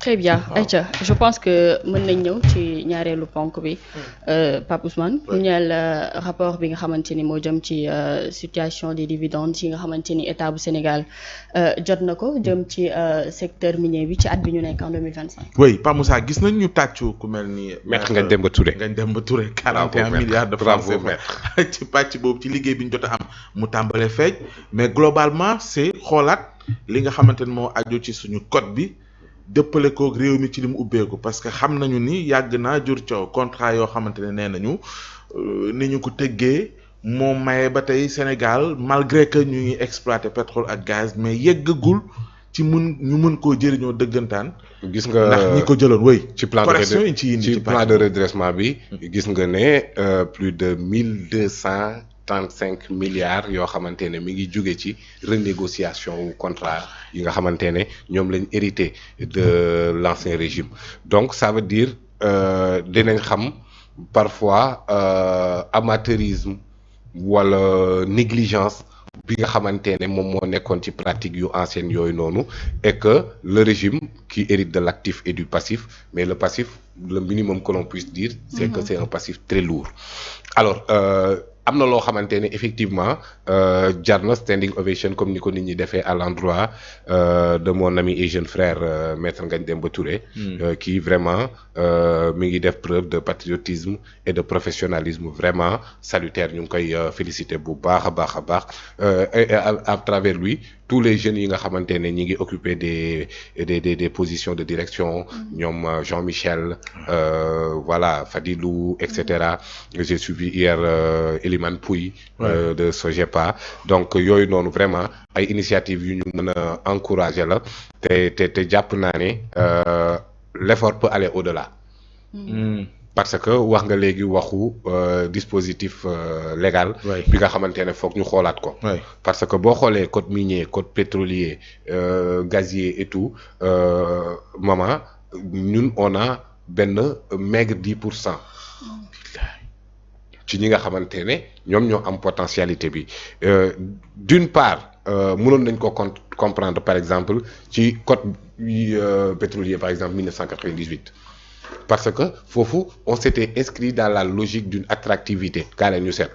très bien Aïcha je pense que mën nañ ñëw ci ñaareelu ponk bi Pape Ousmane ñu ñeel rapport bi nga xamante ni moo jëm ci situation des dividendes yi nga xamante ni état bu Sénégal jot na ko jëm ci secteur minier bi ci at bi ñu nekk en 2025. oui Pape Moussa gis nañ ñu tàccu ku mel ni. maître Ngagne Demba Touré 41 milliards de francs CFA ci pàcc boobu ci liggéey bi ñu jot a am mu tàmbalee feeñ mais globalement c'est xoolaat li nga xamante ni moo aju ci suñu code bi. dëppale koog réew mi ci li mu ubbeeku parce que xam nañu ni yàgg naa jur coow contrat yoo xamante ne nee nañu ni ñu ko tëggee moo maye ba tey Sénégal malgré que ñu ngi exploiter pétrole ak gaz mais yeggagul ci ñu mën koo jëriñoo dëggantaan. gis nga ndax ñi ko jëloon wéy. ci plan de redressement bi. gis nga ne plus de 1235 milliards yoo xamante ne mi ngi jóge ci renégociation wu contrat yi nga xamante ne ñoom lañ hérité de l'ancien régime donc ça veut dire dinañ xam parfois amateurisme wala négligence bi nga xamante ne moom moo nekkoon ci pratique yu anciennes yooyu noonu et que le régime qui hérite de l'actif et du passif mais le passif le minimum que l'on puisse dire c'est que c'est un passif très lourd alors am na loo xamante ne effectivement jar na standing ovation comme ni ko nit ñi defee à l'endroit de mon ami et jeune frère maître Ngagne Demba Touré qui vraiment mi ngi def preuve de patriotisme et de professionnalisme vraiment salutaire ñu ngi koy féliciter bu baax a baax a baax et à travers lui tous les jeunes yi nga xamante ne ñi ngi occuper des positions de direction ñoom Jean-Michel voilà Fadilou et cetera j'ai suivi hier Elimane Pouy de Sogepa donc yooyu noonu vraiment ay initiatives yu ñu mën a encourager la te jàpp naa ne l'effort peut aller au-delà parce que wax nga léegi waxu dispositif légal bi nga xamante ne foog ñu xoolaat ko parce que boo xoolee code minier code pétrolier gazier et tout maman ñun on a benn maigre 10% ci ñi nga xamante ne ñoom ñoo am potentialité bi d'une part mënoon nañ ko comprendre par exemple ci code pétrolier par exemple 1998 parce que foofu on s'était inscrit dans la logique d'une attractivité kaa leen ñu seet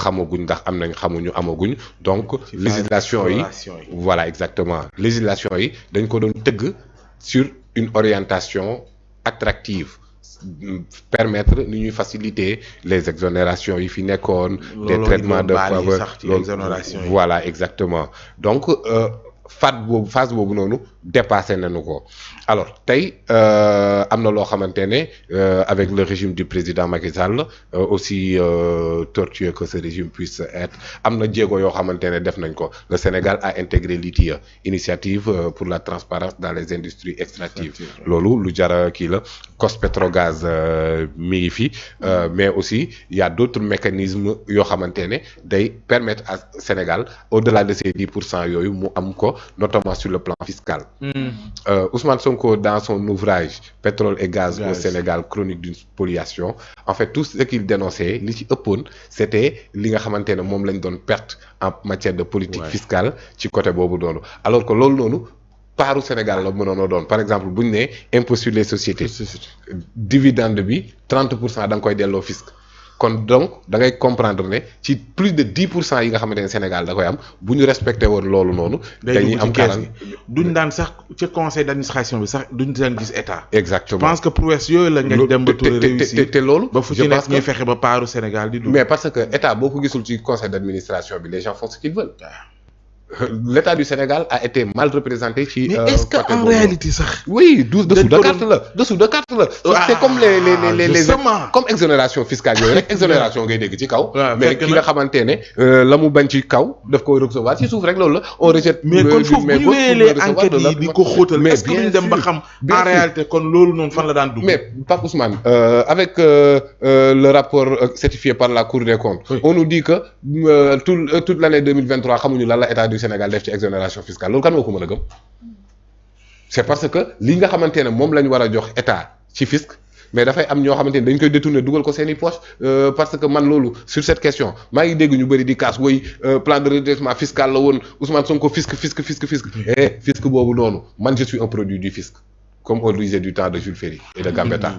xamaguñ ndax am nañ xamuñu amaguñ donc législation yi voilà exactement législation yi dañ ko doon tëgg sur une orientation attractive permettre ni ñuy faciliter les exonérations yi fi nekkoon des traitements de faveur voilà exactement donc phase boobu noonu dépassé nañu ko alors tey am na loo xamante ne avec le régime du président Macky Sall aussi tortueux que ce régime puisse être am na jéego yoo xamante ne def nañ ko le Sénégal a intégré l'ITIE initiative pour la transparence dans les industries extractives loolu lu jara kii la COS-Petrogaz mi ngi fi mais aussi il y a d'autres mécanismes yoo xamante ne day permettre à Sénégal au-delà de ces 10% yooyu mu am ko notamment sur le plan fiscal. Ousmane Sonko dans son ouvrage Pétrole et gaz au Sénégal chronique d'une spoliation en fait tout ce qu'il dénonçait li ci ëppoon c'était li nga xamante ne moom lañ doon perte en matière de politique fiscale ci côté boobu doonu alors que loolu noonu paaru Sénégal la mënoon a doon par exemple bu ñu nee impôt sur les sociétés dividende bi 30% da nga koy delloo fisc kon donc da ngay comprendre ne ci plus de 10% yi nga xamante ne Sénégal da koy am bu ñu respecté woon loolu noonu. dañuy am duñ daan sax ci conseil d'administration bi sax duñ daan gis état. exactement je pense que prouesse yooyu la nga dem ba Touré réussir te loolu. ba fu ci nekk ñuy fexe ba paaru Sénégal di dugg. mais parce que état boo ko gisul ci conseil d'administration bi les gens font ce qu'ils veulent. L'État du Sénégal a été mal représenté ci. mais est-ce que en réalité sax. oui dessous de carte la. c'est comme les comme exonération fiscale yooyu rek exonération ngay dégg ci kaw. mais ki nga xamante ne la mu bañ ci kaw daf koy recevoir ci suuf rek loolu la on rejette. mais kon foofu bu ñu wéyalee enquête yi di ko xóotal est-ce que duñ dem ba xam en réalité kon loolu noonu fan la daan dugg. mais Pape Ousmane avec le rapport certifié par la Cour des comptes. on nous dit que toute l'année 2023 xamuñu lan la état du Sénégal def ci exonération fiscale loolu kan moo ko mën a gëm c'est parce que li nga xamante ne moom la ñu war a jox état ci fisc mais dafay am ñoo xamante ni dañ koy détourner dugal ko seen i poche parce que man loolu sur cette question maa ngi dégg ñu bëri di kaas woy plan de redressement fiscal la woon Ousmane Sonko fisc fisc boobu noonu man je suis un produit du fisc comme on disait du temps de Jules Ferry et de Gambetta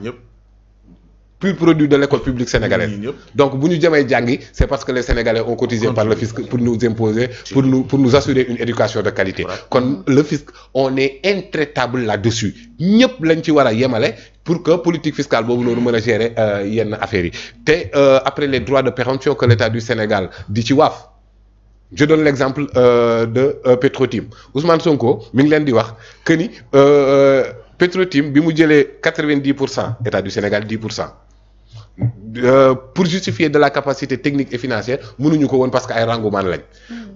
pur produit de l'école publique sénégalaise. Donc bu ñu jëmee jàngi c'est parce que les Sénégalais ont cotisé par le fisc pour nous imposer pour nous assurer une éducation de qualité. Kon le fisc on est intraitable là-dessus ñëpp lañ ci war a yemale pour que politique fiscale boobu noonu mën a gérer yenn affaires yi te après les droits de péremption que l'État du Sénégal di ci waaf. Je donne l'exemple de Petrotim Ousmane Sonko mi ngi leen di wax que ni Petrotim bi mu jëlee 90% État du Sénégal 10%. Pour justifier de la capacité technique et financière mënuñu ko woon parce que ay rangumaan lañ.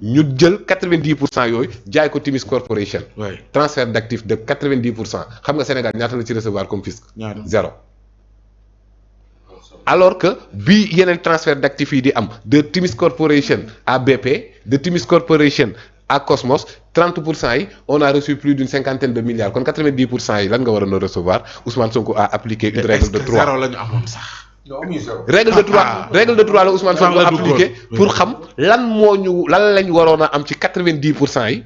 ñu jël 90% yooyu jaay ko Timis Corporation. transfert d'actifs de 90% xam nga Sénégal ñaata la ci recevoir comme fisc. zéro. alors que bi yeneen transfert d'actifs yi di am de Timis Corporation à BP de Timis Corporation à Cosmos 30% yi on a reçu plus d'une cinquantaine de milliards kon 90% yi lan nga waroon a recevoir Ousmane Sonko a appliqué une règle de 3. zéro la ñu amoon sax. règle de 3 la Ousmane Sonko appliqué pour xam lan lañ waroon a am ci 90% yi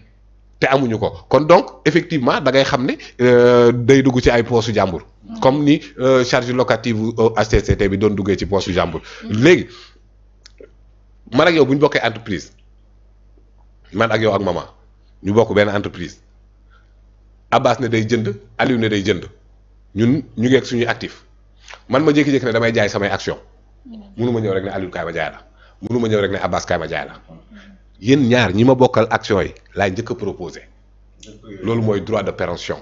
te amuñu ko kon donc effectivement da ngay xam ne day dugg ci ay poosu jàmbur comme ni charge locative HCCT bi doon duggee ci poosu jàmbur léegi man ak yow bu ñu bokkee entreprise man ak yow ak maman ñu bokk benn entreprise Abbas ne day jënd Aliou ne day jënd ñun ñu ngi ak suñuy actif man ma jékki-jékki ne damay jaay samay action mënu ma ñëw rek ne Aliou kaay ma jaay la mënu ma ñëw rek ne Abbas kaay ma jaay la yéen ñaar ñi ma bokkal action yi laay njëkk a proposé loolu mooy droit de péremption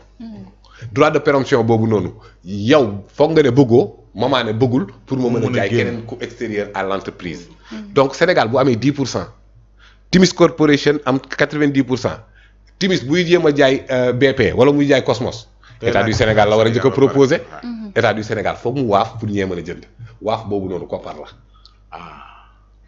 droit de péremption boobu noonu yow foog nga ne bëggoo maman ne bëggul pour ma mën a jaay keneen ku extérieur à l'entreprise donc Sénégal bu amee 10% Timis Corporation am 90% Timis buy jéem a jaay BP wala muy jaay Cosmos état du Sénégal la war a njëkk a proposé état du Sénégal foog mu waaf pour ñee mën a jënd waaf boobu noonu koppar la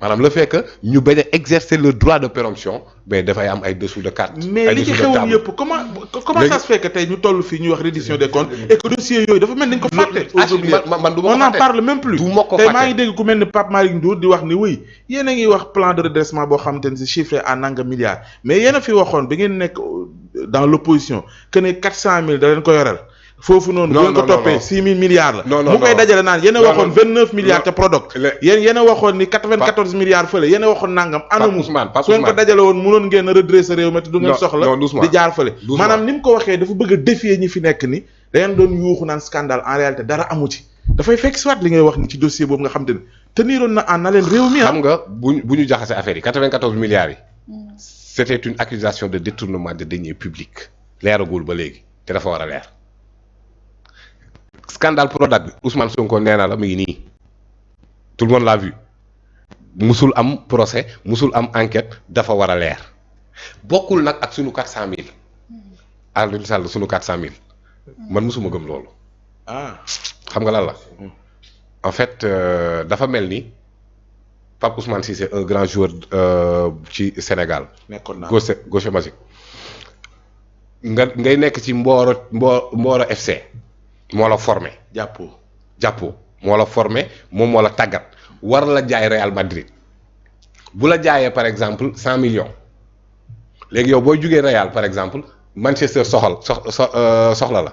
maanaam le fait que ñu bañ a exercer le droit de péremption mais dafay am ay dessous de carte. mais li ci xewoon yëpp comment ça se fait que tey ñu toll fii ñuy wax reddition des comptes et que dossier yooyu dafa mel ni dañ ko fàtte. aujourd'hui man du ma ko on n'en parle même plus. du ma ko tey maa ngi dégg ku mel ni Pape Malick Ndour di wax ni oui yéen a ngi wax plan de redressement boo xamante ni c'est chiffré à nangam milliards mais yéen a fi waxoon bi ngeen nekk dans l'opposition que ne 400 000 da leen ko yoreel. foofu noonu bu ngeen ko toppee 6 000 milliards la mu koy dajale naan yéen a waxoon 29 milliards te Prodoc yéen a waxoon ni 94 milliards fële yéen a waxoon nangam anamu su ngeen ko dajale woon mënoon ngeen a redresser réew mi te du ngeen soxla di jaar fële maanaam ni mu ko waxee dafa bëgg a défier ñi fi nekk ni da ngeen doon yuuxu naan scandale en réalité dara amu ci dafay fekk si waat li ngay wax ni ci dossier boobu nga xam te ne teniroon na en haleine réew mi xam nga bu ñu jaxase affaire yi 94 milliards yi c'était une accusation de détournement de deniers publics leeragul ba léegi te dafa war a leer scandale Prodac bi Ousmane Sonko nee na la mu ngi nii tout le monde l'a vu musul am procès musul am enquête dafa war a leer bokkul nag ak sunu 400000 Aliou Sall sunu 400000 man musuma gëm loolu. xam nga lan la en fait dafa mel ni Pape Ousmane Cissé un grand joueur ci Sénégal. nekkoon naa gaucher magique ngay nekk ci Mboro FC. moo la formé jàppoo moo la formé moom moo la tàggat war la jaay Real Madrid bu la jaayee par exemple 100 millions léegi yow booy jugee Real par exemple Manchester soxla la